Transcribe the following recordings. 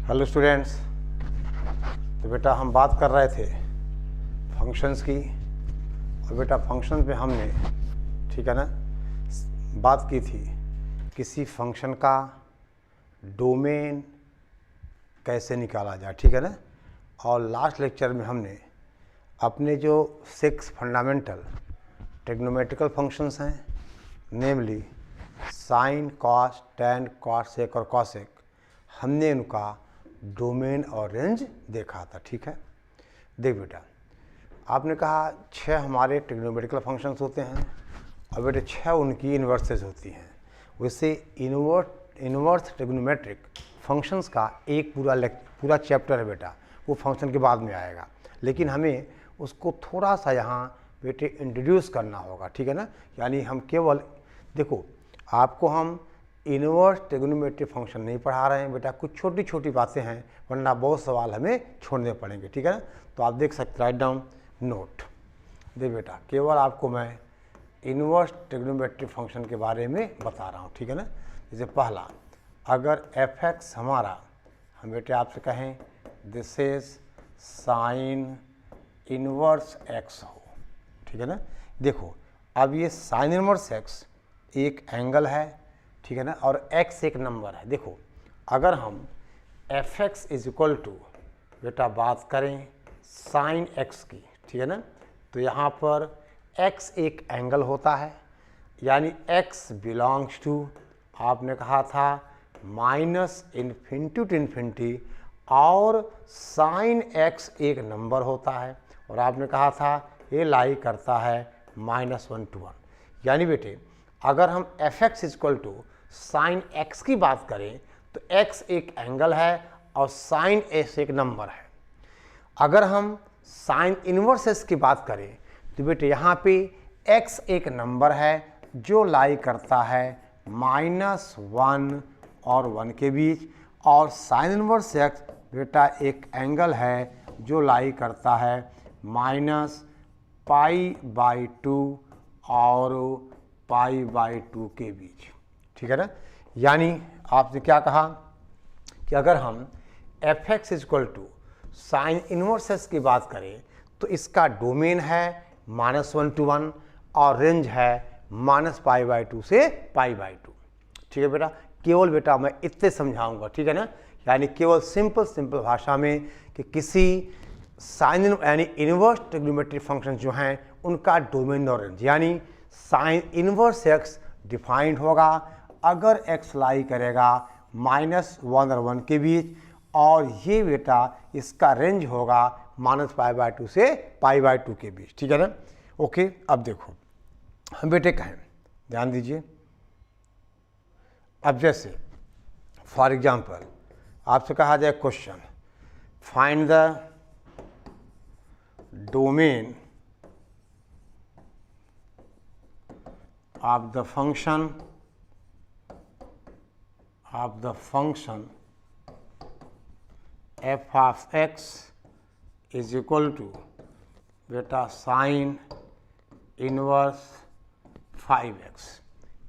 Hello students. तो बेटा हम बात कर रहे थे फंक्शंस की, और बेटा फंक्शन पे हमने ठीक है ना बात की थी किसी फंक्शन का डोमेन कैसे निकाला जाए, ठीक है ना। और लास्ट लेक्चर में हमने अपने जो 6 फंडामेंटल ट्रिग्नोमेट्रिकल फंक्शंस हैं, namely sine, cos, tan, cos sec और कॉसेक, हमने उनका डोमेन और रेंज देखा था, ठीक है। देख बेटा, आपने कहा 6 हमारे ट्रिग्नोमेट्रिकल फंक्शंस होते हैं और बेटे 6 उनकी इन्वर्सेस होती हैं। वैसे इन्वर्स ट्रिग्नोमेट्रिक फंक्शंस का एक पूरा चैप्टर है बेटा, वो फंक्शन के बाद में आएगा, लेकिन हमें उसको थोड़ा सा यहाँ बेटे इंट्रोड्यूस करना होगा, ठीक है ना। यानी हम केवल देखो, आपको हम इन्वर्स ट्रिग्नोमेट्रिक फंक्शन नहीं पढ़ा रहे हैं बेटा, कुछ छोटी छोटी बातें हैं, वरना बहुत सवाल हमें छोड़ने पड़ेंगे, ठीक है ना। तो आप देख सकते, राइट डाउन नोट। देख बेटा, केवल आपको मैं इन्वर्स ट्रिग्नोमेट्रिक फंक्शन के बारे में बता रहा हूँ, ठीक है ना। जैसे पहला, अगर एफ एक्स हमारा, हम बेटे आपसे कहें this is sine inverse x हो, ठीक है ना। देखो, अब ये साइन इन्वर्स एक्स एक एंगल है, ठीक है ना, और x एक नंबर है। देखो, अगर हम f x is equal to बेटा बात करें साइन x की, ठीक है ना, तो यहाँ पर x एक एंगल होता है, यानी x बिलोंग्स टू, आपने कहा था माइनस इन्फिनिटी टू इन्फिनिटी, और साइन x एक नंबर होता है, और आपने कहा था ये लाई करता है -1 to 1। यानी बेटे, अगर हम f x equal to sine x की बात करें तो x एक एंगल है और साइन s एक नंबर है। अगर हम साइन इन्वर्स s की बात करें तो बेटे यहाँ पे x एक नंबर है जो लाई करता है -1 और 1 के बीच, और साइन इन्वर्स x बेटा एक एंगल है जो लाई करता है -π/2 और π/2 के बीच, ठीक है ना। यानी आपने क्या कहा कि अगर हम f x equal to sine inverse s की बात करें तो इसका डोमेन है -1 to 1 और रेंज है -π/2 से π/2, ठीक है बेटा। केवल बेटा मैं इतने समझाऊंगा, ठीक है ना। यानी केवल सिंपल भाषा में कि किसी साइन यानी इन्वर्स ट्रिग्नोमेट्रिक फंक्शन जो हैं उनका डोमेन और रेंज, यानी साइन इन्वर्स एक्स डिफाइंड होगा अगर x लाई करेगा -1 और 1 के बीच, और ये बेटा इसका रेंज होगा -π/2 से π/2 के बीच, ठीक है ना। ओके, अब देखो हम बेटे कहें, ध्यान दीजिए। अब जैसे फॉर एग्जांपल आपसे कहा जाए question, find the domain of the function f of x is equal to बेटा साइन इनवर्स 5x।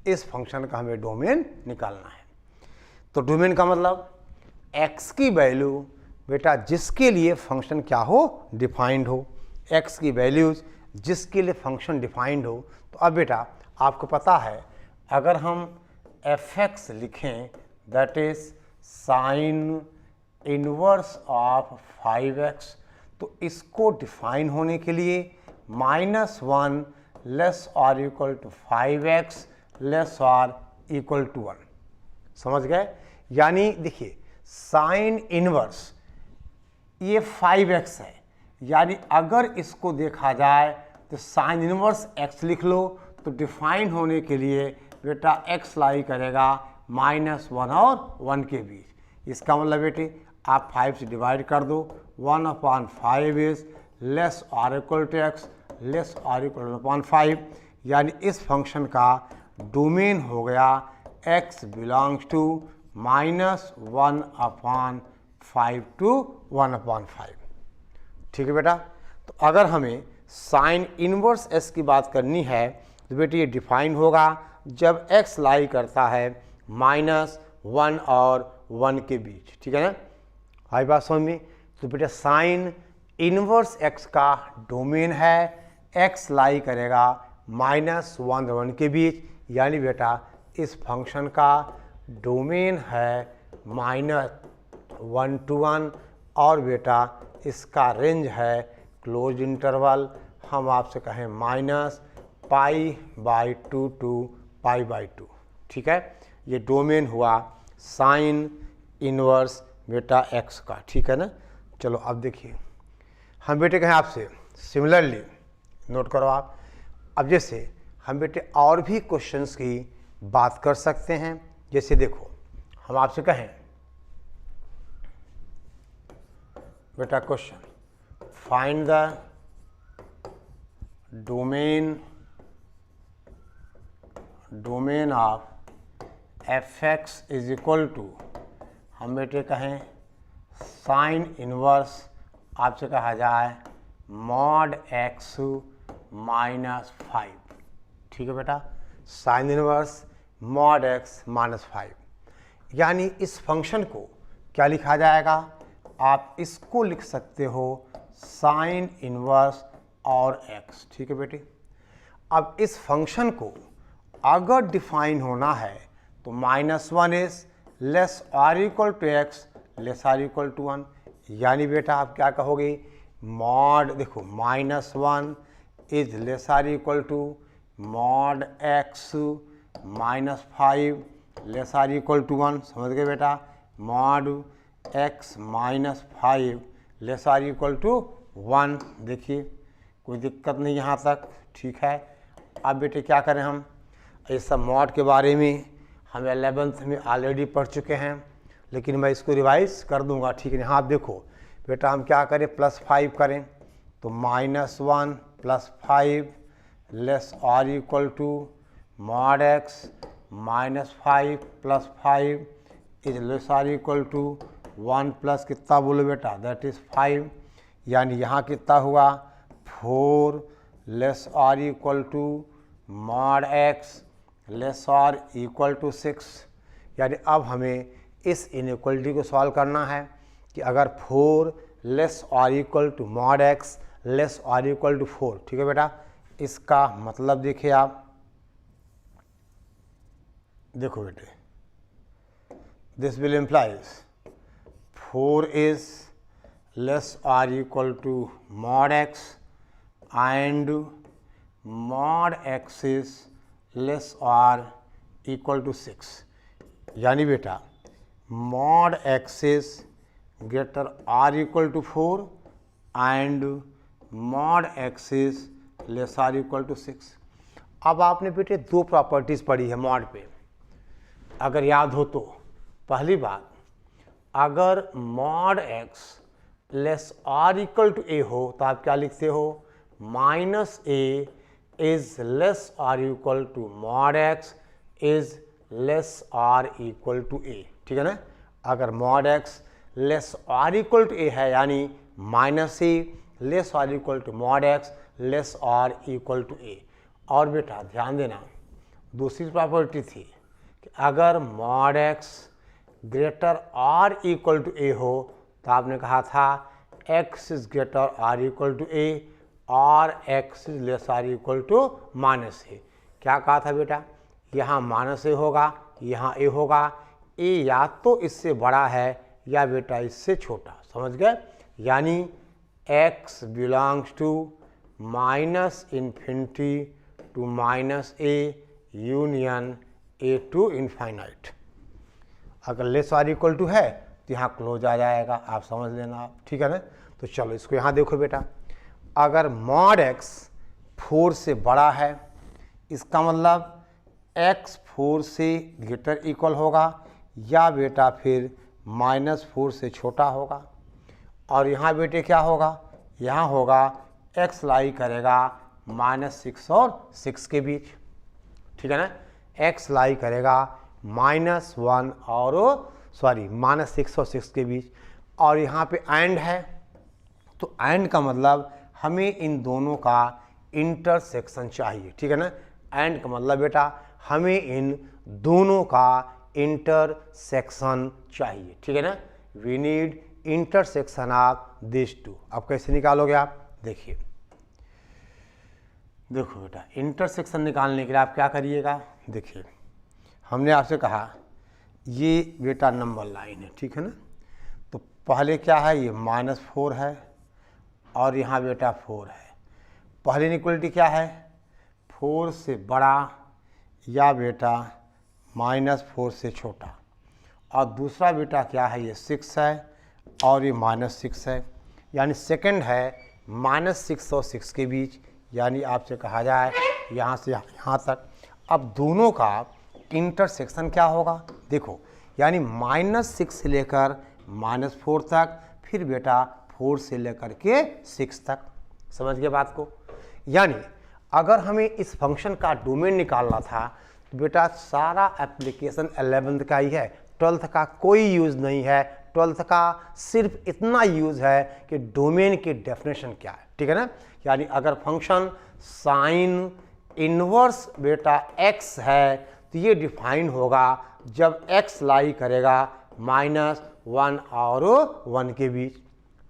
इस फंक्शन का हमें डोमेन निकालना है। तो डोमेन का मतलब x की वैल्यू बेटा जिसके लिए फंक्शन क्या हो, डिफाइंड हो, x की वैल्यूज जिसके लिए फंक्शन डिफाइंड हो। तो अब बेटा आपको पता है, अगर हम एफ एक्स लिखें that is sine inverse of 5x, तो इसको डिफाइन होने के लिए -1 लेस और इक्वल टू 5x लेस और इक्वल टू 1, समझ गए। यानी देखिए, साइन इनवर्स ये 5x है, यानी अगर इसको देखा जाए तो साइन इनवर्स x लिख लो, तो डिफाइन होने के लिए बेटा x लाई करेगा -1 और 1 के बीच। इसका मतलब बेटे आप 5 से डिवाइड कर दो, 1/5 इज लेस और इक्वल टू x लेस और इक्वल टू 5। यानी इस फंक्शन का डोमेन हो गया x बिलोंग्स टू -1/5 to 1/5, ठीक है बेटा। तो अगर हमें साइन इनवर्स s की बात करनी है तो बेटे ये डिफाइन होगा जब x लाई करता है -1 और 1 के बीच, ठीक है ना। आई बात समझ में। तो बेटा साइन इनवर्स एक्स का डोमेन है, एक्स लाई करेगा -1 और 1 के बीच, यानी बेटा इस फंक्शन का डोमेन है -1 to 1 और बेटा इसका रेंज है क्लोज इंटरवल, हम आपसे कहें -π/2 to π/2। ठीक है, ये डोमेन हुआ साइन इनवर्स बेटा एक्स का। ठीक है ना। चलो अब देखिए, हम बेटे कहें आपसे सिमिलरली नोट करो आप, अब जैसे हम बेटे और भी क्वेश्चंस की बात कर सकते हैं। जैसे देखो, हम आपसे कहें बेटा question, find the domain of fx is equal to, हम बेटे कहें साइन इनवर्स आपसे कहा जाए मॉड x -5। ठीक है बेटा, साइन इनवर्स मॉड x -5, यानी इस फंक्शन को क्या लिखा जाएगा, आप इसको लिख सकते हो साइन इनवर्स और x। ठीक है बेटे, अब इस फंक्शन को अगर डिफाइन होना है तो -1 is less or equal to x less or equal to 1, यानी बेटा आप क्या कहोगे, मॉड देखो -1 is less or equal to mod x -5 less or equal to 1। समझ गए बेटा, mod x -5 less or equal to 1। देखिए कोई दिक्कत नहीं यहाँ तक। ठीक है, अब बेटे क्या करें, हम इस सब मॉड के बारे में हम 11th में ऑलरेडी पढ़ चुके हैं, लेकिन मैं इसको रिवाइज कर दूंगा। ठीक है, यहाँ आप देखो बेटा, हम क्या करें, +5 करें तो -1 +5 less or equal to mod x -5 +5 is less or equal to 1 plus कितना बोलो बेटा, दैट इज़ 5, यानी यहाँ कितना हुआ 4 less or equal to mod x less or equal to 6। यानी अब हमें इस इनइक्वलिटी को सॉल्व करना है कि अगर 4 less or equal to mod x less or equal to 4। ठीक है बेटा, इसका मतलब देखिए आप, देखो बेटे, this will implies 4 is less or equal to mod x and mod x is less or equal to 6, यानी बेटा mod x is greater or equal to 4 and mod x is less or equal to 6। अब आपने बेटे दो properties पढ़ी है mod पे, अगर याद हो तो। पहली बात, अगर mod x less or equal to a हो तो आप क्या लिखते हो, -a is less or equal to mod x is less or equal to a। ठीक है ना, अगर mod x less or equal to a है, यानी -a less or equal to mod x less or equal to a। और बेटा ध्यान देना, दूसरी प्रॉपर्टी थी कि अगर mod x greater or equal to a हो तो आपने कहा था x is greater or equal to a और x is less or equal to -a। क्या कहा था बेटा, यहाँ -a होगा, यहाँ a होगा, a या तो इससे बड़ा है या बेटा इससे छोटा। समझ गए, यानी x belongs to -∞ to -a union a to infinite. अगर लेस आर इक्वल टू है तो यहाँ क्लोज आ जाएगा, आप समझ लेना आप। ठीक है ना, तो चलो इसको यहाँ देखो बेटा, अगर मॉड x 4 से बड़ा है, इसका मतलब x 4 से ग्रेटर इक्वल होगा या बेटा फिर -4 से छोटा होगा। और यहाँ बेटे क्या होगा, यहाँ होगा x लाई करेगा -6 और 6 के बीच। ठीक है ना, x लाई करेगा -6 और 6 के बीच। और यहाँ पे एंड है, तो एंड का मतलब हमें इन दोनों का इंटरसेक्शन चाहिए। ठीक है ना, एंड का मतलब बेटा हमें इन दोनों का इंटरसेक्शन चाहिए। ठीक है ना, we need intersection of this two. अब कैसे निकालोगे आप, देखिए, देखो बेटा, इंटरसेक्शन निकालने के लिए आप क्या करिएगा, देखिए हमने आपसे कहा ये बेटा नंबर लाइन है, ठीक है ना। तो पहले क्या है, ये -4 है और यहाँ बेटा 4 है। पहली इनइक्वलिटी क्या है, 4 से बड़ा या बेटा -4 से छोटा, और दूसरा बेटा क्या है, ये 6 है और ये -6 है, यानी सेकंड है -6 और 6 के बीच, यानी आपसे कहा जाए यहाँ से यहाँ तक। अब दोनों का इंटरसेक्शन क्या होगा, देखो, यानी -6 से लेकर -4 तक, फिर बेटा 4 से लेकर के 6 तक। समझ गए बात को। यानी अगर हमें इस फंक्शन का डोमेन निकालना था तो बेटा सारा एप्लीकेशन 11th का ही है, 12th का कोई यूज़ नहीं है। 12th का सिर्फ इतना यूज़ है कि डोमेन की डेफिनेशन क्या है, ठीक है ना। यानी अगर फंक्शन साइन इनवर्स बेटा x है तो ये डिफाइन होगा जब x लाई करेगा -1 और 1 के बीच,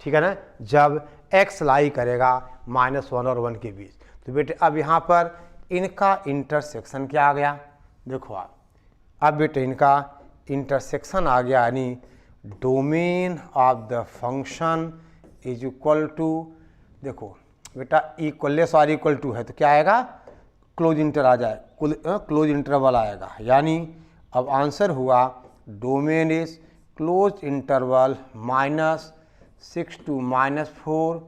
ठीक है ना, जब x लाई करेगा -1 और 1 के बीच। तो बेटे अब यहाँ पर इनका इंटरसेक्शन क्या आ गया, देखो आप, अब बेटे इनका इंटरसेक्शन आ गया, यानी domain of the function is equal to, देखो बेटा इक्वलेस और इक्वल टू है तो क्या आएगा, क्लोज इंटर आ जाए, क्लोज इंटरवल आएगा। यानी अब आंसर हुआ domain is close interval -6 to -4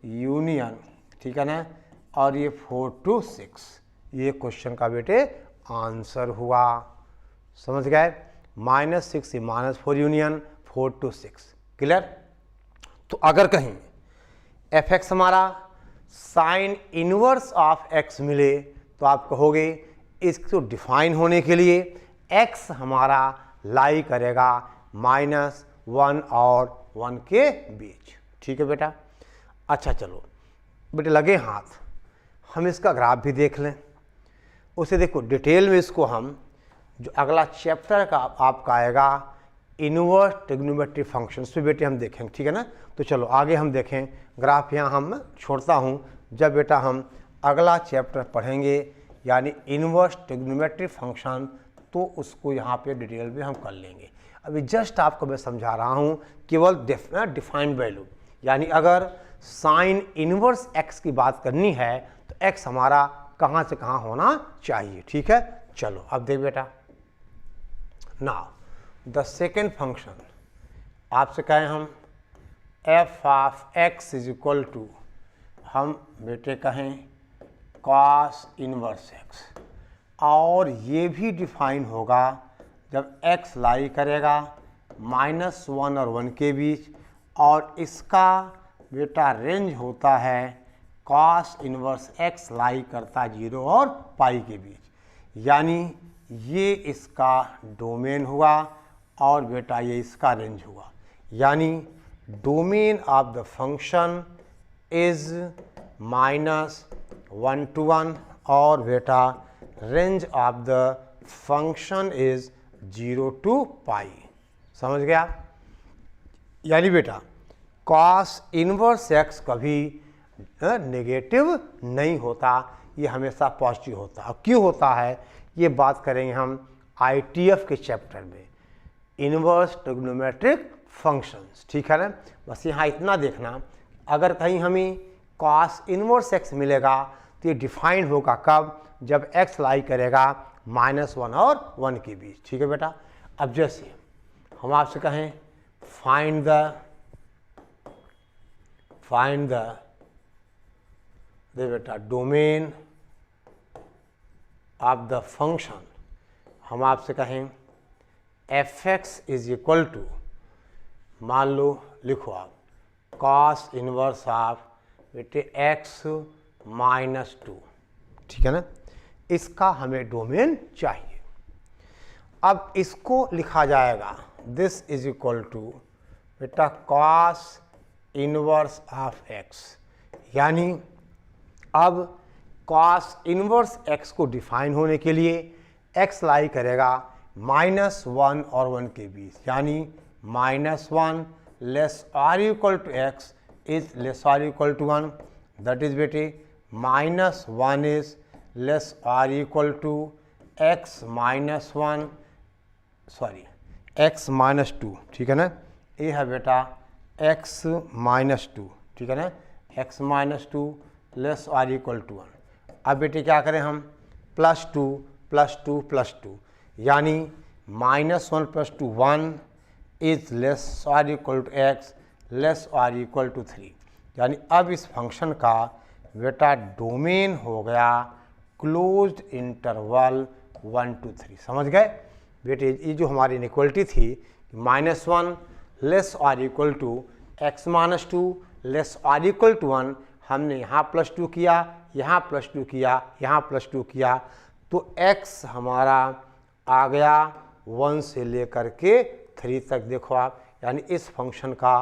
union, ठीक है ना, और ये 4 to 6, ये क्वेश्चन का बेटे आंसर हुआ। समझ गए, -6 से -4 यूनियन 4 to 6, क्लियर। तो अगर कहीं f(x) हमारा साइन इनवर्स ऑफ x मिले तो आप कहोगे इसको डिफाइन होने के लिए x हमारा लाई करेगा -1 और 1 के बीच, ठीक है बेटा। अच्छा चलो बेटे लगे हाथ, हम इसका ग्राफ भी देख लें। उसे देखो डिटेल में, इसको हम जो अगला चैप्टर का आपका आएगा इनवर्स ट्रिग्नोमेट्री फंक्शंस पे बेटे हम देखेंगे, ठीक है ना। तो चलो आगे हम देखें, ग्राफ यहाँ हम छोड़ता हूँ, जब बेटा हम अगला चैप्टर पढ़ेंगे यानी इनवर्स ट्रिग्नोमेट्री फंक्शन, तो उसको यहाँ पे डिटेल में हम कर लेंगे। अभी जस्ट आपको मैं समझा रहा हूँ केवल डिफाइंड वैल्यू, यानी अगर साइन इनवर्स x की बात करनी है तो x हमारा कहाँ से कहाँ होना चाहिए, ठीक है। चलो अब देख बेटा, नाउ द सेकेंड फंक्शन आपसे कहें हम f(x) इज इक्वल टू, हम बेटे कहें cos इनवर्स x, और ये भी डिफाइन होगा जब x लाई करेगा -1 और 1 के बीच, और इसका बेटा रेंज होता है cos इनवर्स x लाई करता 0 और पाई के बीच, यानी ये इसका डोमेन हुआ और बेटा ये इसका रेंज हुआ। यानी domain of the function is -1 to 1 और बेटा range of the function is 0 to पाई। समझ गया। यानी बेटा cos इनवर्स x कभी नेगेटिव नहीं होता, ये हमेशा पॉजिटिव होता। अब क्यों होता है ये बात करेंगे हम ITF के चैप्टर में, इनवर्स ट्रिग्नोमेट्रिक फंक्शंस, ठीक है ना। बस यहाँ इतना देखना, अगर कहीं हमें cos इनवर्स x मिलेगा तो ये डिफाइन होगा कब, जब x लाई करेगा -1 और 1 के बीच, ठीक है बेटा। अब जैसे हम आपसे कहें फाइंड द बेटा डोमेन ऑफ द फंक्शन, हम आपसे कहें f(x) इज इक्वल टू, मान लो लिखो आप cos इनवर्स ऑफ बेटे x -2, ठीक है ना। इसका हमें डोमेन चाहिए। अब इसको लिखा जाएगा दिस इज इक्वल टू बेटा cos इनवर्स ऑफ x, यानी अब cos इनवर्स x को डिफाइन होने के लिए x लाई करेगा -1 और 1 के बीच, यानी -1 less or equal to x is less or equal to 1, that is बेटे -1 is less or equal to x minus 1, sorry x minus 2, ठीक है ना। ये है बेटा x माइनस 2, ठीक है ना, x minus 2 less or equal to 1। अब बेटे क्या करें हम, +2 +2 +2 यानी -1 + 2 1 is less or equal to x less or equal to 3। यानी अब इस फंक्शन का बेटा डोमेन हो गया क्लोज्ड इंटरवल 1 to 3। समझ गए बेटे। ये जो हमारी इनइक्वलिटी थी -1 less or equal to x minus 2 less or equal to 1, हमने यहाँ +2 किया, यहाँ +2 किया, यहाँ +2 किया, तो x हमारा आ गया 1 से लेकर के 3 तक। देखो आप, यानी इस फंक्शन का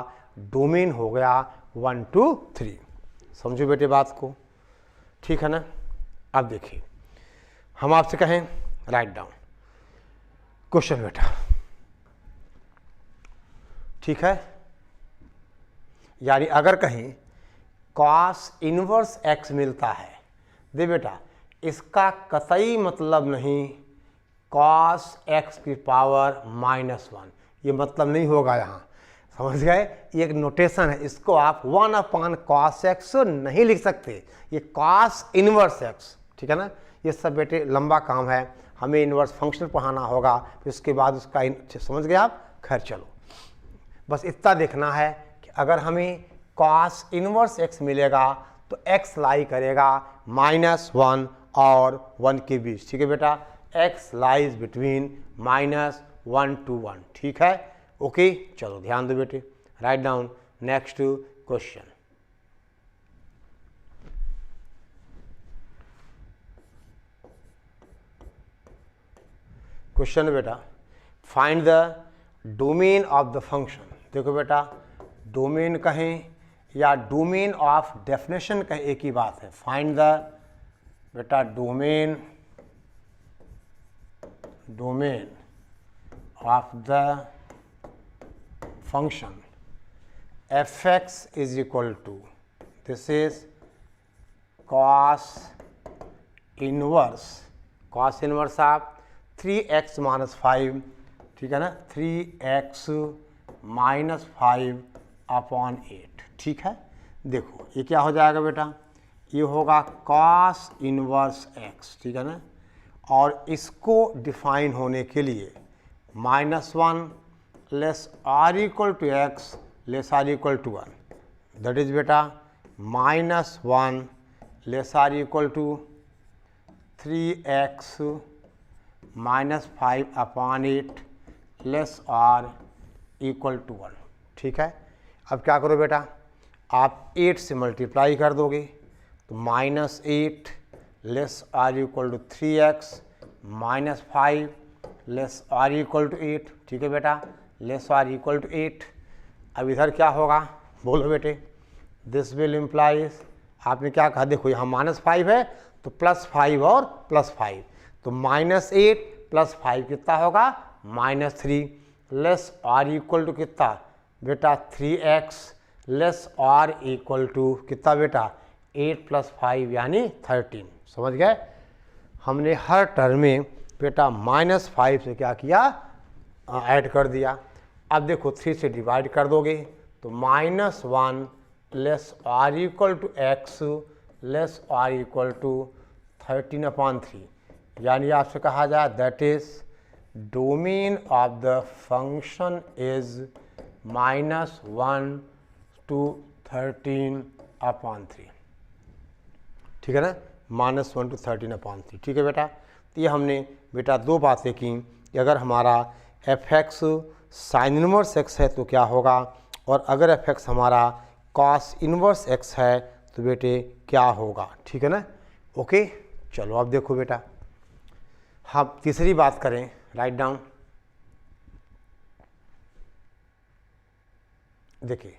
डोमेन हो गया 1 to 3। समझो बेटे बात को, ठीक है ना। अब देखिए हम आपसे कहें राइट डाउन क्वेश्चन बेटा, ठीक है। यानी अगर कहीं कॉस इनवर्स x मिलता है, दे बेटा इसका कतई मतलब नहीं कॉस x की पावर -1, ये मतलब नहीं होगा यहाँ। समझ गए, ये एक नोटेशन है, इसको आप 1/cos x नहीं लिख सकते, ये कॉस इनवर्स x, ठीक है ना। ये सब बेटे लंबा काम है, हमें इनवर्स फंक्शन पढ़ाना होगा, फिर उसके बाद उसका समझ गए आप। खैर चलो, बस इतना देखना है कि अगर हमें कॉस इनवर्स x मिलेगा तो x लाई करेगा -1 और 1 के बीच, ठीक है बेटा। x लाइज बिटवीन -1 to 1, ठीक है। ओके चलो ध्यान दो बेटे, write down next question. Question बेटा, find the domain of the function. देखो बेटा, डोमेन कहें या डोमेन ऑफ डेफिनेशन कहें एक ही बात है। फाइंड द बेटा domain of the function f(x) is equal to, this is cos inverse of 3x minus 5, ठीक है ना, 3x minus 5/8, ठीक है। देखो ये क्या हो जाएगा बेटा, ये होगा cos इनवर्स x, ठीक है ना। और इसको डिफाइन होने के लिए -1 less or equal to x less or equal to 1, that is बेटा -1 less or equal to 3x minus 5/8 less or equal to 1, ठीक है। अब क्या करो बेटा, आप 8 से मल्टीप्लाई कर दोगे तो -8 less or equal to 3x minus 5 less or equal to 8, ठीक है बेटा, लेस आर इक्वल टू 8। अब इधर क्या होगा बोलो बेटे, दिस विल इम्प्लाइज, आपने क्या कहा, देखो यहाँ -5 है तो +5 और +5, तो -8 + 5 कितना होगा -3 लेस आर इक्वल टू कितना बेटा 3x less or equal to कितना बेटा 8 + 5 यानी 13। समझ गए, हमने हर टर्म में बेटा -5 से क्या किया ऐड कर दिया। अब देखो 3 से डिवाइड कर दोगे तो -1 less or equal to x less or equal to 13/3, यानी आपसे कहा जाए that is domain of the function is -1 to 13/3, ठीक है ना, -1 to 13/3, ठीक है बेटा। तो ये हमने बेटा दो बातें की कि अगर हमारा f(x) साइन इनवर्स x है तो क्या होगा, और अगर f(x) हमारा कॉस इनवर्स x है तो बेटे क्या होगा, ठीक है ना। ओके चलो अब देखो बेटा, हम तीसरी बात करें, राइट डाउन। देखिए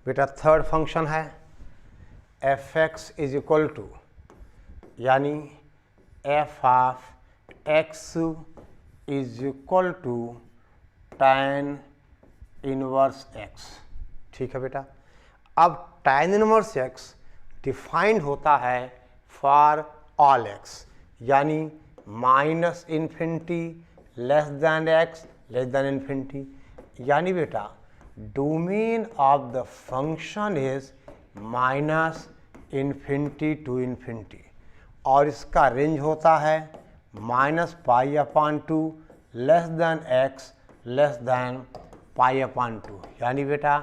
बेटा थर्ड फंक्शन है f(x) इज इक्वल टू, यानी f(x) is equal to tan inverse x. ठीक है बेटा। अब tan इनवर्स एक्स डिफाइंड होता है फॉर ऑल एक्स, यानी minus infinity less than x less than infinity, यानी बेटा domain of the function is minus infinity to infinity, और इसका रेंज होता है -π/2 less than x less than π/2, यानी बेटा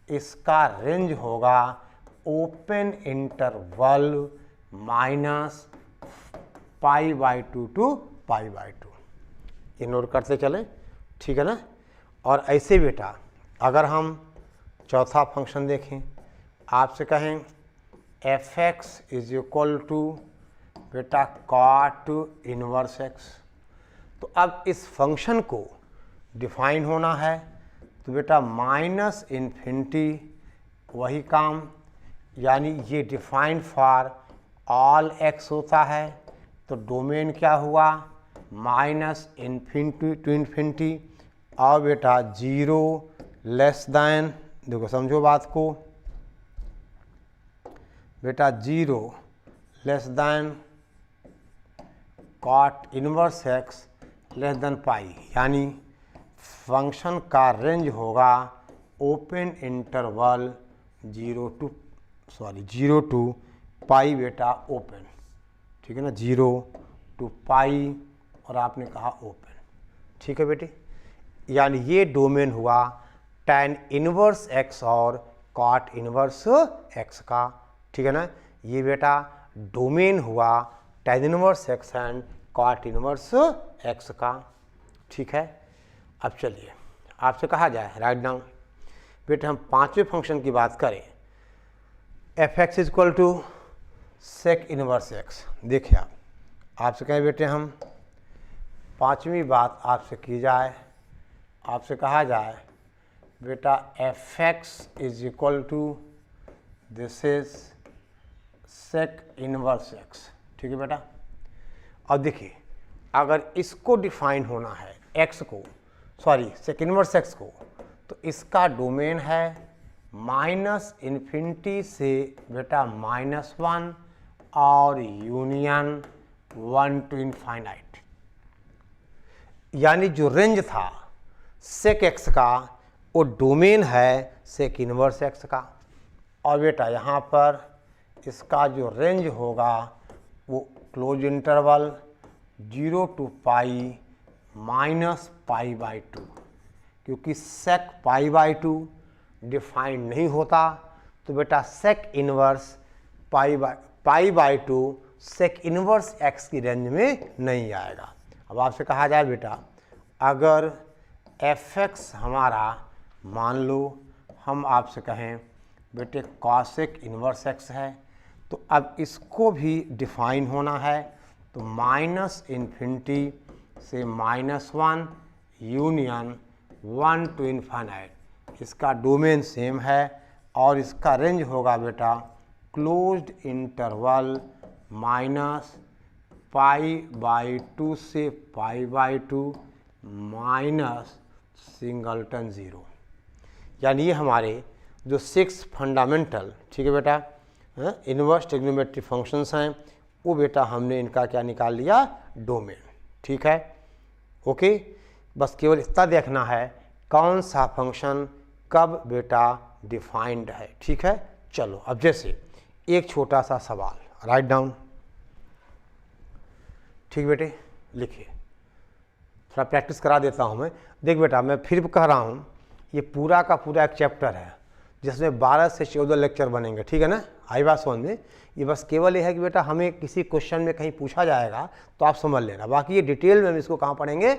इसका रेंज होगा ओपन इंटरवल -π/2 टू π/2। ये नोट करते चलें, ठीक है ना। और ऐसे बेटा अगर हम चौथा फंक्शन देखें, आपसे कहें f(x) इज इक्वल टू बेटा cot इनवर्स x, तो अब इस फंक्शन को डिफाइन होना है, तो बेटा माइनस इन्फिनिटी वही काम, यानी ये डिफाइंड फॉर ऑल x होता है, तो डोमेन क्या हुआ माइनस इन्फिनिटी टू इन्फिनिटी, और बेटा 0 लेस दैन, देखो समझो बात को बेटा, 0 less than cot inverse x less than pi, यानी फंक्शन का रेंज होगा ओपन इंटरवल 0 टू पाई बेटा ओपन, ठीक है ना, 0 टू पाई और आपने कहा ओपन। ठीक है बेटे, यानी ये डोमेन हुआ tan इनवर्स x और cot इनवर्स x का। ठीक है ना, ये बेटा डोमेन हुआ tan inverse x and cot inverse x का। ठीक है, अब चलिए आपसे कहा जाए राइट डाउन। बेटे हम पांचवें फंक्शन की बात करें, f(x) is equal to sec inverse x। देखिए आपसे कहें बेटे हम पांचवी बात आपसे की जाए, आपसे कहा जाए बेटा f(x) is equal to this is sec inverse x। ठीक है बेटा, अब देखिए अगर इसको डिफाइन होना है x को, सॉरी sec इनवर्स x को, तो इसका डोमेन है माइनस इन्फिनिटी से बेटा -1 और यूनियन 1 टू इनफाइनाइट, यानी जो रेंज था sec x का वो डोमेन है sec इनवर्स x का, और बेटा यहाँ पर इसका जो रेंज होगा वो क्लोज इंटरवल 0 टू पाई -π/2, क्योंकि sec π/2 डिफाइंड नहीं होता, तो बेटा sec inverse π/2 sec inverse x की रेंज में नहीं आएगा। अब आपसे कहा जाए बेटा अगर f(x) हमारा मान लो हम आपसे कहें बेटे cosec इनवर्स x है, तो अब इसको भी डिफाइन होना है, तो माइनस इन्फिनिटी से -1 यूनियन 1 टू इनफाइनाइट, इसका डोमेन सेम है और इसका रेंज होगा बेटा क्लोज्ड इंटरवल -π/2 से π/2 माइनस सिंगलटन 0, यानी ये हमारे जो 6 फंडामेंटल, ठीक है बेटा, इनवर्स ट्रिग्नोमेट्रिक फंक्शंस हैं, वो बेटा हमने इनका क्या निकाल लिया डोमेन। ठीक है, ओके, बस केवल इतना देखना है कौन सा फंक्शन कब बेटा डिफाइंड है। ठीक है, चलो अब जैसे एक छोटा सा सवाल राइट डाउन। ठीक बेटे, लिखिए, थोड़ा प्रैक्टिस करा देता हूँ मैं। देख बेटा मैं फिर कह रहा हूँ, ये पूरा का पूरा एक चैप्टर है जिसमें 12 से 14 लेक्चर बनेंगे। ठीक है ना, आई बात समझ में। ये बस केवल ये है कि बेटा हमें किसी क्वेश्चन में कहीं पूछा जाएगा तो आप समझ लेना, बाकी ये डिटेल में हम इसको कहाँ पढ़ेंगे,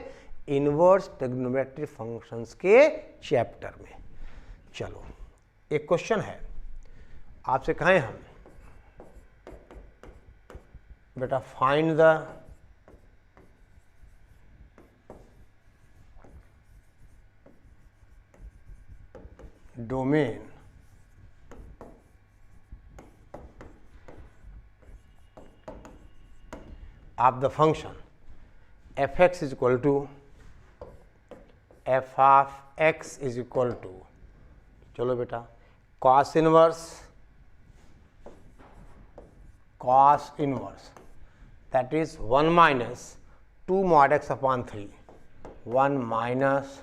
इनवर्स ट्रिग्नोमेट्रिक फंक्शंस के चैप्टर में। चलो एक क्वेश्चन है, आपसे कहें हम बेटा find the domain of the function f(x) is equal to F of x is equal to, चलो बेटा, cos inverse that is 1 minus 2 mod x upon 3, 1 minus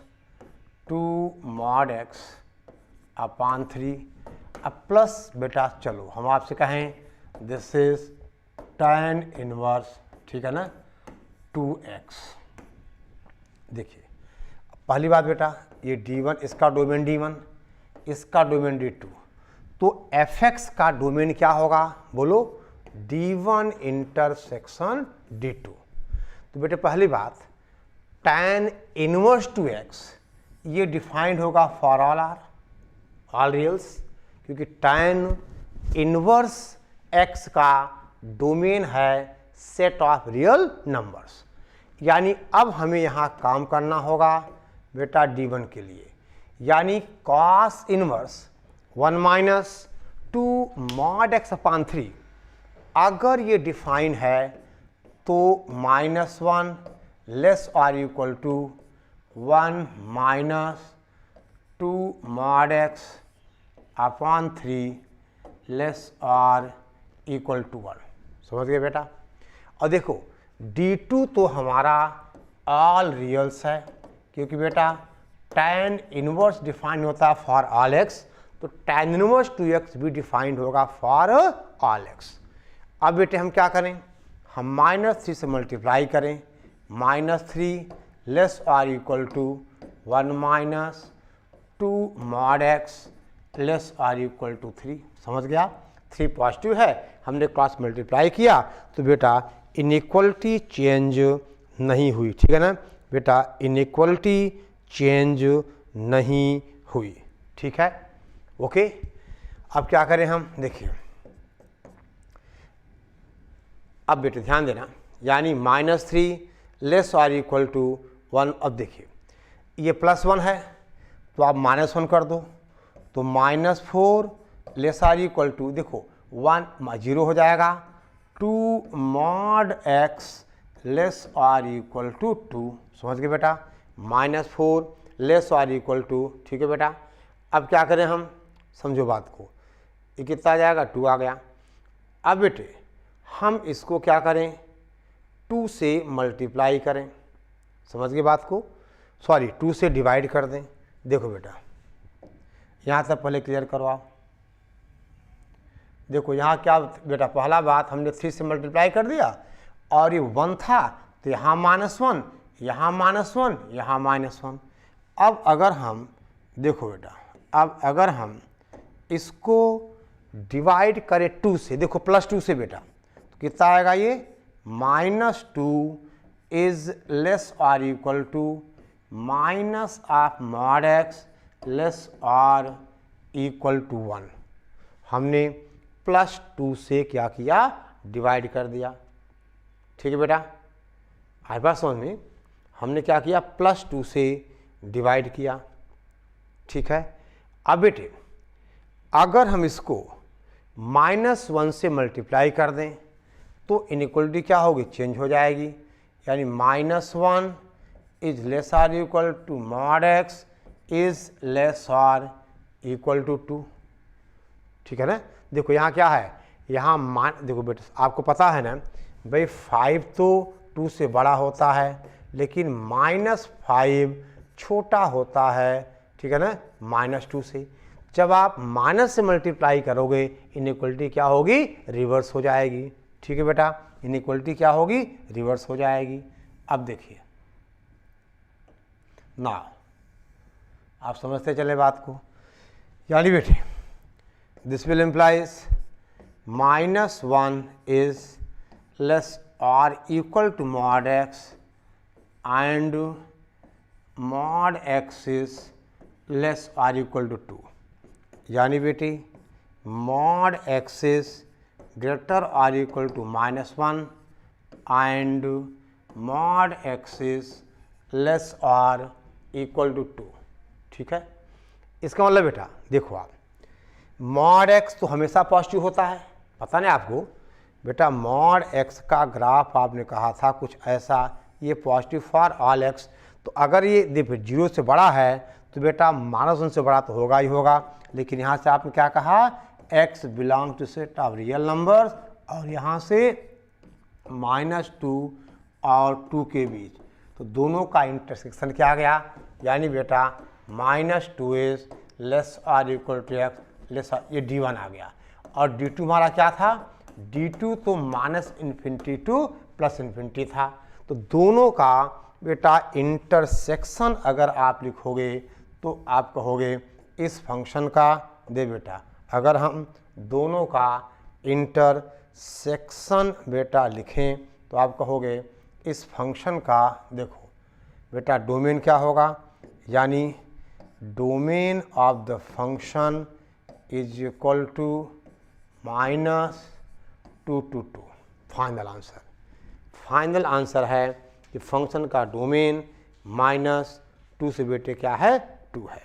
2 mod x upon 3, अब प्लस बेटा चलो हम आपसे कहें दिस इज tan इनवर्स, ठीक है ना, 2x। देखिए पहली बात बेटा, ये D1 इसका डोमेन D1, इसका डोमेन D2, तो fx का डोमेन क्या होगा बोलो, D1 इंटरसेक्शन D2। तो बेटे पहली बात, tan इनवर्स 2x ये डिफाइंड होगा फॉर ऑल रियल्स, क्योंकि tan इनवर्स x का डोमेन है सेट ऑफ रियल नंबर्स। यानी अब हमें यहाँ काम करना होगा बेटा D1 के लिए, यानी cos inverse 1 minus 2 mod x upon 3, अगर ये डिफाइन है तो -1 लेस और equal to 1 minus 2 mod x upon 3 less और इक्वल टू 1। समझ गए बेटा। और देखो D2 तो हमारा ऑल रियल्स है, क्योंकि बेटा tan इनवर्स डिफाइन होता है फॉर ऑल एक्स, तो tan इनवर्स 2x भी डिफाइंड होगा फॉर ऑल एक्स। अब बेटे हम क्या करें, हम -3 से मल्टीप्लाई करें, -3 लेस और equal to 1 minus 2 mod x less और इक्वल टू 3। समझ गया, 3 पॉजिटिव है, हमने क्रॉस मल्टीप्लाई किया तो बेटा इनइक्वलिटी चेंज नहीं हुई, ठीक है ना बेटा, इनइक्वलिटी चेंज नहीं हुई, ठीक है, ओके। अब क्या करें हम, देखिए अब बेटे ध्यान देना, यानी -3 लेस और इक्वल टू 1। अब देखिए ये +1 है तो आप -1 कर दो, तो -4 लेस और इक्वल टू, देखो 1 0 हो जाएगा, 2 मॉड x लेस और इक्वल टू 2। समझ गए बेटा, -4 लेस और इक्वल टू, ठीक है बेटा। अब क्या करें हम, समझो बात को, ये कितना आ जाएगा, 2 आ गया। अब बेटे हम इसको क्या करें, 2 से मल्टीप्लाई करें, समझ गए बात को, सॉरी 2 से डिवाइड कर दें। देखो बेटा यहाँ तक पहले क्लियर करो आप। देखो यहाँ क्या बेटा, पहला बात हमने 3 से मल्टीप्लाई कर दिया और ये 1 था तो यहाँ -1, यहाँ -1, यहाँ -1। अब अगर हम देखो बेटा, अब अगर हम इसको डिवाइड करें 2 से, देखो +2 से बेटा, तो कितना आएगा ये, -2 इज लेस और equal to minus of mod x less और इक्वल टू 1। हमने +2 से क्या किया, डिवाइड कर दिया, ठीक है बेटा। आई बात समझ में, हमने क्या किया, +2 से डिवाइड किया, ठीक है। अब बेटे अगर हम इसको -1 से मल्टीप्लाई कर दें तो इनइक्वलिटी क्या होगी, चेंज हो जाएगी, यानी -1 इज लेस और equal to mod x is less और इक्वल टू 2, ठीक है ना। देखो यहाँ क्या है, यहाँ देखो बेटा आपको पता है ना भाई 5 तो 2 से बड़ा होता है, लेकिन -5 छोटा होता है, ठीक है ना, -2 से। जब आप माइनस से मल्टीप्लाई करोगे इनइक्वलिटी क्या होगी, रिवर्स हो जाएगी, ठीक है बेटा, इनइक्वलिटी क्या होगी, रिवर्स हो जाएगी। अब देखिए ना, आप समझते चले बात को, यानी बेटे this will implies -1 is less और equal to mod x and mod x is less और इक्वल टू 2, यानी बेटी मॉड एक्स इज ग्रेटर और equal to -1 and mod x is less और इक्वल टू 2, ठीक है। इसका मतलब बेटा देखो आप, मॉड एक्स तो हमेशा पॉजिटिव होता है, पता नहीं आपको बेटा, मॉड एक्स का ग्राफ आपने कहा था कुछ ऐसा, ये पॉजिटिव फॉर ऑल एक्स, तो अगर ये देखिए 0 से बड़ा है तो बेटा -1 से बड़ा तो होगा ही होगा, लेकिन यहाँ से आपने क्या कहा, x belong to set of real numbers, और यहाँ से -2 और 2 के बीच, तो दोनों का इंटरसेक्शन क्या आ गया, यानी बेटा -2 लेस और इक्वल टू x लेस, ये D1 आ गया। और D2 हमारा क्या था, D2 तो -∞ टू +∞ था। तो दोनों का बेटा इंटरसेक्शन अगर आप लिखोगे तो आप कहोगे इस फंक्शन का, दे बेटा अगर हम दोनों का इंटरसेक्शन बेटा लिखें तो आप कहोगे इस फंक्शन का, देखो बेटा डोमेन क्या होगा, यानी domain of the function is equal to -2 to 2। Final answer है कि फंक्शन का डोमेन -2 से बेटे क्या है, 2 है।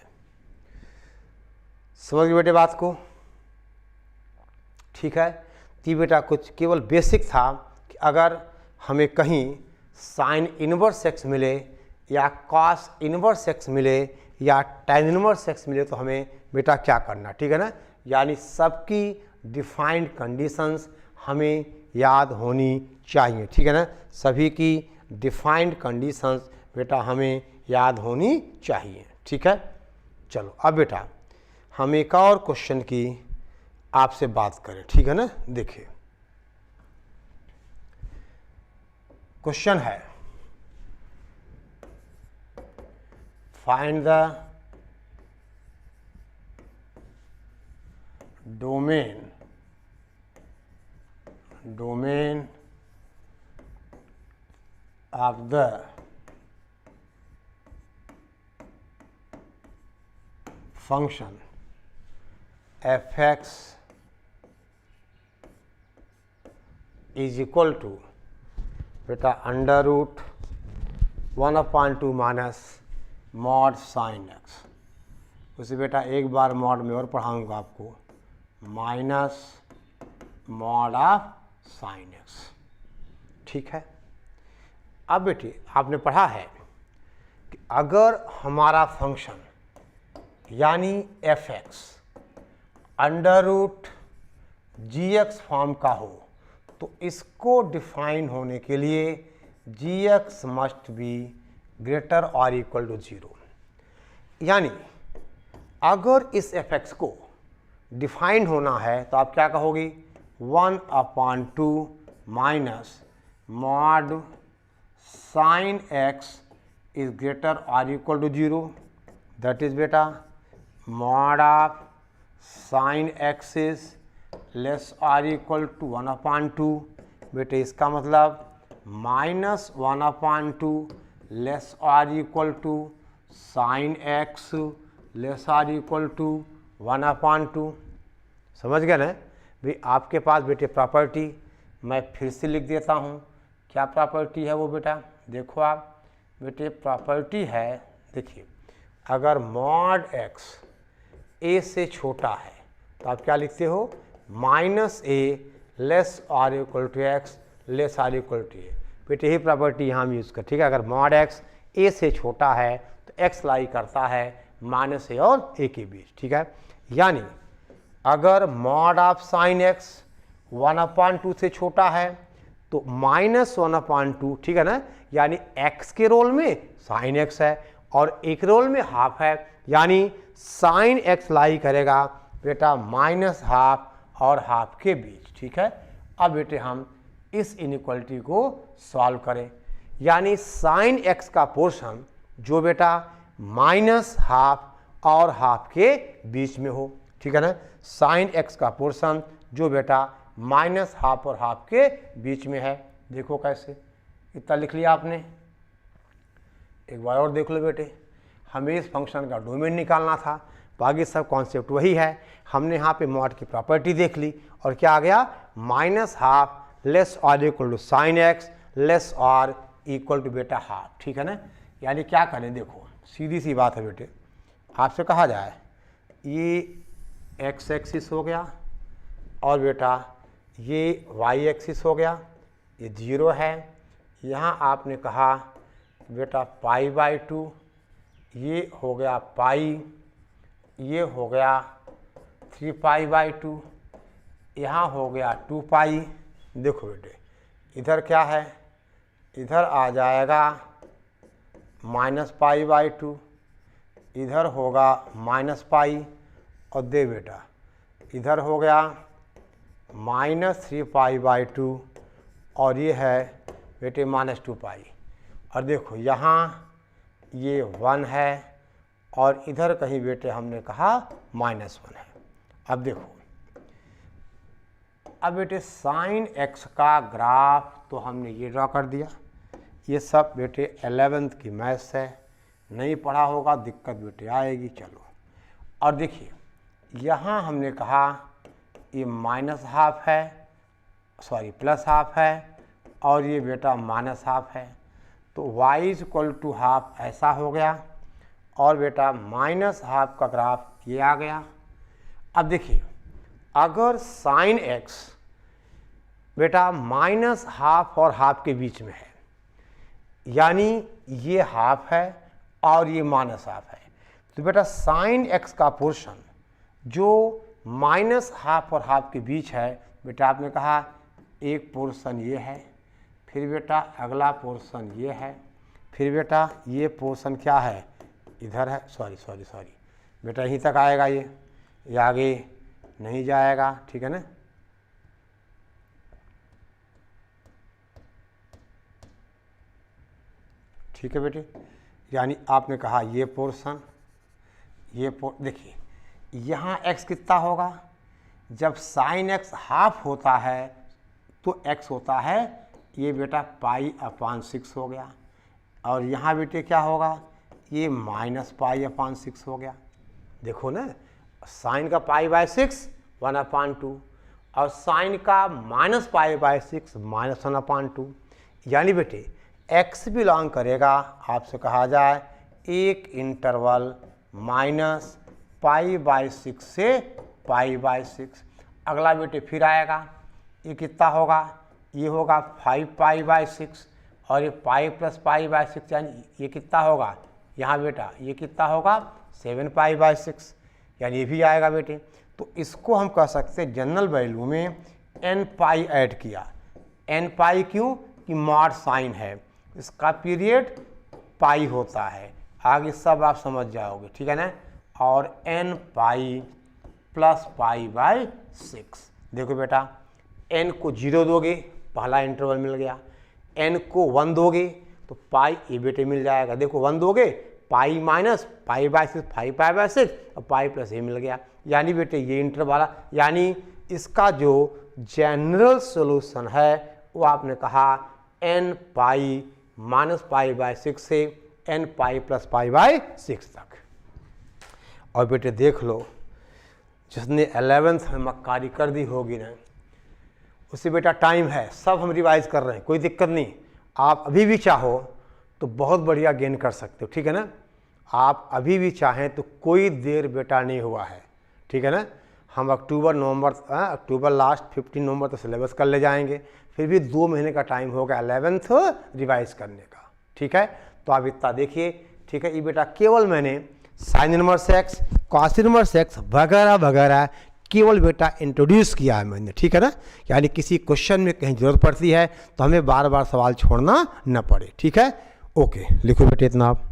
समझ गए बेटे बात को, ठीक है। तो बेटा कुछ केवल बेसिक था कि अगर हमें कहीं साइन इनवर्स एक्स मिले या कॉस इनवर्स एक्स मिले या tan इनवर्स एक्स मिले तो हमें बेटा क्या करना, ठीक है ना, यानी सबकी डिफाइंड कंडीशंस हमें याद होनी चाहिए, ठीक है ना, सभी की डिफाइंड कंडीशंस बेटा हमें याद होनी चाहिए, ठीक है। चलो अब बेटा हम एक और क्वेश्चन की आपसे बात करें, ठीक है ना। देखिए क्वेश्चन है, find the domain of the function f(x) is equal to बेटा √1/2 माइनस मॉड साइन एक्स। उसे बेटा एक बार मॉड में और पढ़ाऊंगा आपको, minus mod of sine x, ठीक है। अब बेटे आपने पढ़ा है कि अगर हमारा फंक्शन यानी f(x) √gx फॉर्म का हो तो इसको डिफाइन होने के लिए gx मस्ट बी ग्रेटर और इक्वल टू 0। यानी अगर इस f(x) को डिफाइन होना है तो आप क्या कहोगे, 1/2 minus mod sine x is greater और इक्वल टू 0, दैट इज बेटा mod of sine x is less और इक्वल टू 1/2। बेटे इसका मतलब -1/2 लेस और equal to sine x less और इक्वल टू 1/2। समझ गए ना भाई। आपके पास बेटे प्रॉपर्टी मैं फिर से लिख देता हूँ, क्या प्रॉपर्टी है वो बेटा, देखो आप बेटे प्रॉपर्टी है, देखिए अगर मॉड एक्स ए से छोटा है तो आप क्या लिखते हो, -a लेस और इक्वल टू एक्स लेस और इक्वल टू ए। बेटे यही प्रॉपर्टी यहाँ हम यूज़ कर, ठीक है। अगर मॉड एक्स ए से छोटा है तो एक्स लाई करता है -a और a के बीच, ठीक है। यानी अगर मॉड ऑफ साइन एक्स 1/2 से छोटा है तो -1/2, ठीक है ना, यानी x के रोल में साइन x है और एक रोल में हाफ है, यानी साइन x लाई करेगा बेटा -½ और हाफ के बीच, ठीक है। अब बेटे हम इस इनइक्वालिटी को सॉल्व करें, यानी साइन x का पोर्शन जो बेटा -½ और हाफ के बीच में हो, ठीक है ना, साइन x का पोर्शन जो बेटा -½ और हाफ के बीच में है। देखो कैसे, इतना लिख लिया आपने। एक बार और देख लो बेटे, हमें इस फंक्शन का डोमेन निकालना था, बाकी सब कॉन्सेप्ट वही है। हमने यहाँ पे मॉड की प्रॉपर्टी देख ली और क्या आ गया, -½ लेस और equal to sine x less और इक्वल टू बेटा हाफ, ठीक है ना। यानी क्या करें, देखो सीधी सी बात है बेटे, आपसे कहा जाए ये एक्स एक्सिस हो गया और बेटा ये वाई एक्सिस हो गया, ये 0 है। यहाँ आपने कहा बेटा π/2, ये हो गया पाई, ये हो गया 3π/2, यहाँ हो गया 2π। देखो बेटे इधर क्या है, इधर आ जाएगा -π/2, इधर होगा -π, और दे बेटा इधर हो गया -3π/2, और ये है बेटे -2π। और देखो यहाँ ये 1 है, और इधर कहीं बेटे हमने कहा -1 है। अब देखो, अब बेटे साइन x का ग्राफ तो हमने ये ड्रा कर दिया। ये सब बेटे 11th की मैथ्स है, नहीं पढ़ा होगा दिक्कत बेटे आएगी। चलो, और देखिए यहाँ हमने कहा ये -½ है, सॉरी +½ है, और ये बेटा -½ है, तो y = ½ ऐसा हो गया, और बेटा -½ का ग्राफ ये आ गया। अब देखिए अगर साइन x बेटा -½ और ½ के बीच में है, यानी ये ½ है और ये -½ है, तो बेटा साइन x का पोर्शन जो -½ और ½ के बीच है, बेटा आपने कहा एक पोर्शन ये है, फिर बेटा अगला पोर्शन ये है, फिर बेटा ये पोर्शन क्या है, इधर है, सॉरी बेटा यहीं तक आएगा, ये आगे नहीं जाएगा, ठीक है ना। ठीक है बेटे, यानी आपने कहा ये पोर्शन, देखिए यहाँ x कितना होगा, जब साइन x ½ होता है तो x होता है ये बेटा π/6 हो गया, और यहाँ बेटे क्या होगा, ये -π/6 हो गया। देखो ना, साइन का π/6 1/2, और साइन का -π/6 -1/2, यानी बेटे x बिलोंग करेगा, आपसे कहा जाए एक इंटरवल -π/6 से π/6। अगला बेटे फिर आएगा, ये कितना होगा, ये होगा 5π/6, और ये π + π/6 यानी ये कितना होगा, यहाँ बेटा ये कितना होगा 7π/6, यानी ये भी आएगा बेटे। तो इसको हम कह सकते हैं जनरल वैल्यू में nπ ऐड किया। nπ क्यों, कि मॉड साइन है, इसका पीरियड पाई होता है, आगे सब आप समझ जाओगे, ठीक है ना। और nπ + π/6। देखो बेटा n को 0 दोगे, पहला इंटरवल मिल गया, n को 1 दोगे तो पाई ये बेटे मिल जाएगा। देखो 1 दोगे पाई माइनस π/6 5π/6 और पाई प्लस ये मिल गया, यानी बेटे ये इंटरवल, यानी इसका जो जनरल सॉल्यूशन है वो आपने कहा nπ - π/6 से nπ + π/6 तक। और बेटे देख लो, जिसने 11th में मक्कारी कर दी होगी ना, उससे बेटा टाइम है, सब हम रिवाइज कर रहे हैं, कोई दिक्कत नहीं। आप अभी भी चाहो तो बहुत बढ़िया गेन कर सकते हो, ठीक है ना। आप अभी भी चाहें तो कोई देर बेटा नहीं हुआ है, ठीक है ना। हम अक्टूबर लास्ट 15 नवंबर तो सिलेबस कर ले जाएंगे, फिर भी 2 महीने का टाइम होगा 11th रिवाइज करने का, ठीक है। तो आप इतना देखिए, ठीक है। ये बेटा केवल मैंने sine inverse x, cos inverse x वगैरह वगैरह केवल बेटा इंट्रोड्यूस किया है मैंने, ठीक है ना। यानी किसी क्वेश्चन में कहीं जरूरत पड़ती है तो हमें बार बार सवाल छोड़ना न पड़े, ठीक है। ओके, लिखो बेटे इतना आप।